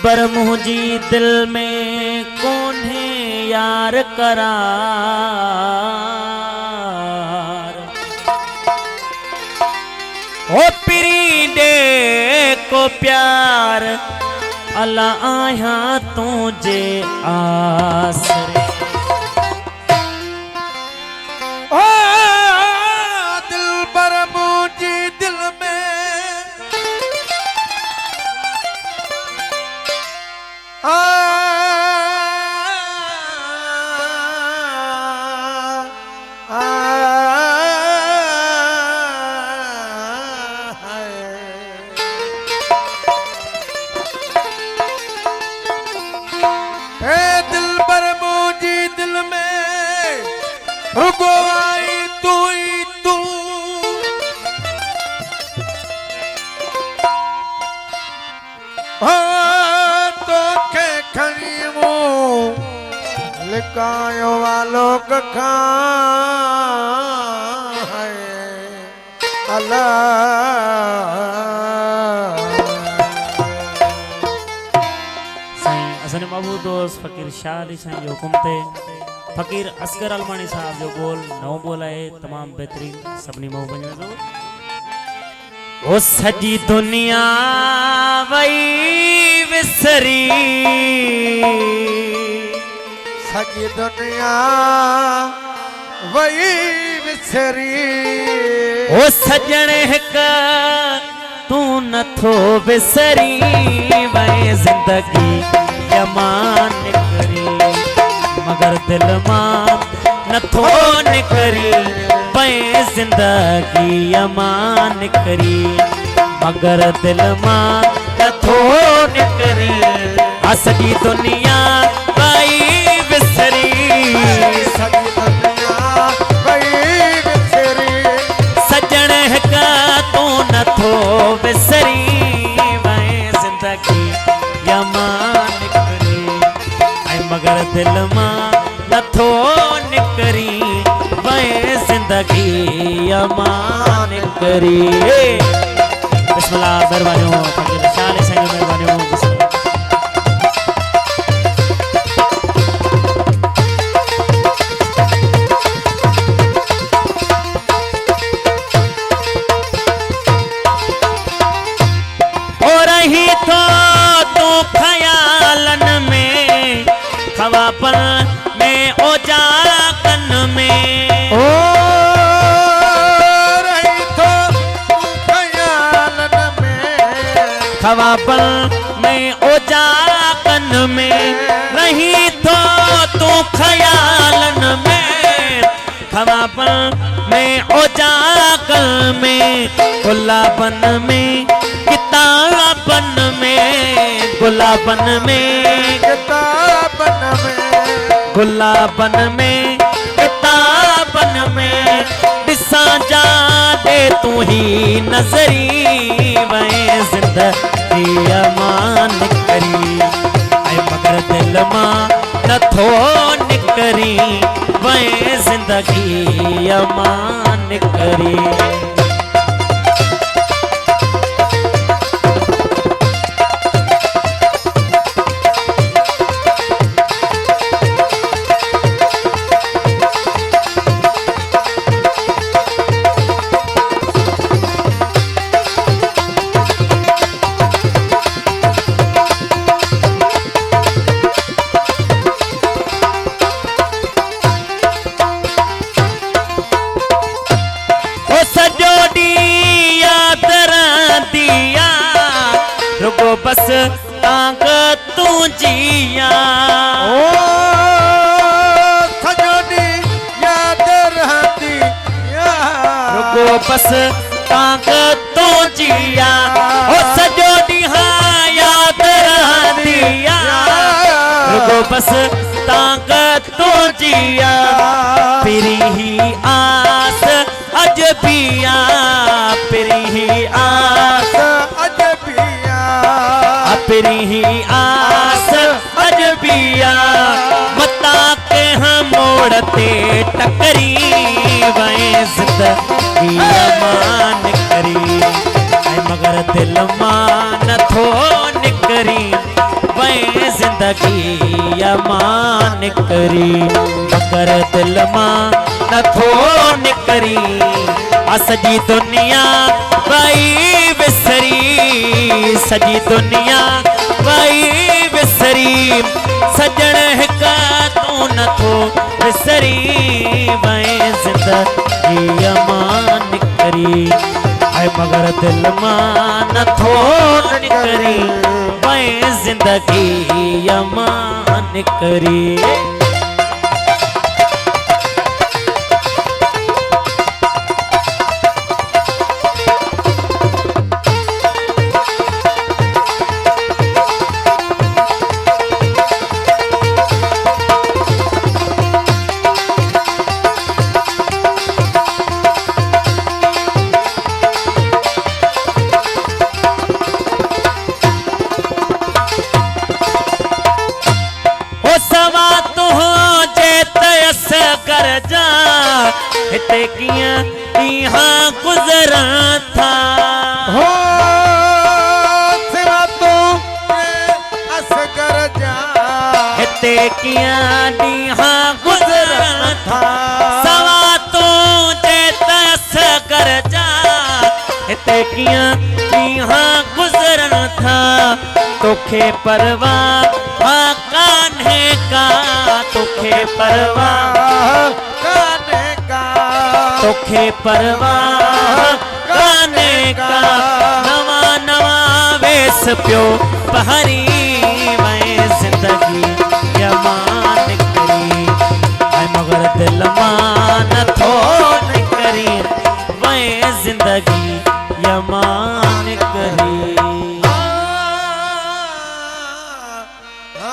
पर मुझी दिल में कोन्हे यार करार। ओ पिरी दे को प्यार अल्लाह आया तुझे आसरे। ओ दिल पर मुझी दिल में दिल पर मुझे दिल में रुको आई तू ही तू। तो के खड़ी मुँह लिकायो वालों का है अल्लाह। असने महबूब दोस्त फकीर शाह अली साईं जो हुकुम ते फकीर असगर अलमानी साहब जो बोल नौ बोला है तमाम बेहतरीन सबनी महबूब में जो ओ सजी दुनिया वही विसरी। सजी दुनिया वही विसरी। ओ सजण हिक तू नथो विसरी वही जिंदगी यमान करी मगर दिल मां नथो निकरी पे जिंदगी यमान करी मगर दिल मां नथो निकरी। असली दुनिया वही विसरी। सजी दुनिया वही विसरी। सजण हिका तू नथो विसरी वही जिंदगी यमान मगर दिल मां नथो निकरी वही जिंदगी अमान करी। बिस्मिल्लाह मेहरबानियों फकीर शाह अली साईं मेहरबानियों। हो रही तो तू ख्यालन में खवापन में ओजाकन में। ओ रही तो ख्यालन में खवापन में ओजाकन में रही तो तू ख्यालन में खवापन में ओजाकन में गुलाबन में किताबन में गुलाबन में गुलाबन में किताबन में दिसा जा दे तू ही नजरी वही जिंदगी अमान करी ऐ मगर दिल मां नथो निकरी वही जिंदगी अमान करी। बस तांग तू जिया। ओ सजोनी याद रहती रुको बस तांग तू जिया। ओ सजोनी हाँ याद रहती रुको बस तांग तू जिया। पिरी ही आस अजबिया पिरी ही आस पिरी ही आस अजबिया मता के हम मोड़ते टकरी वही जिंदगी अमान करी मगर दिल मान थो निकरी वै जिंदगी यमान करी मगर दिल मां नथो निकरी सजी दुनिया वई विसरी सजी दुनिया वई विसरी सजण हिका तू नथो विसरी वै जिंदगी यमान करी है मगर दिल मां नथो निकरी वै जिंदगी यमान करी हिते कीअं ॾींहं गुज़रा था हो सिवा तू असगर जा हिते कीअं ॾींहं गुज़रा था सवा तू जे असगर जा हिते कीअं ॾींहं गुज़रनि था तोखे परवाह कान्हे का तोखे परवाह तोखे परवाह कान्हे का नवा नवा वेस पियो पहरी वै जिंदगी यमान करी ऐं मगर दिल मां नथो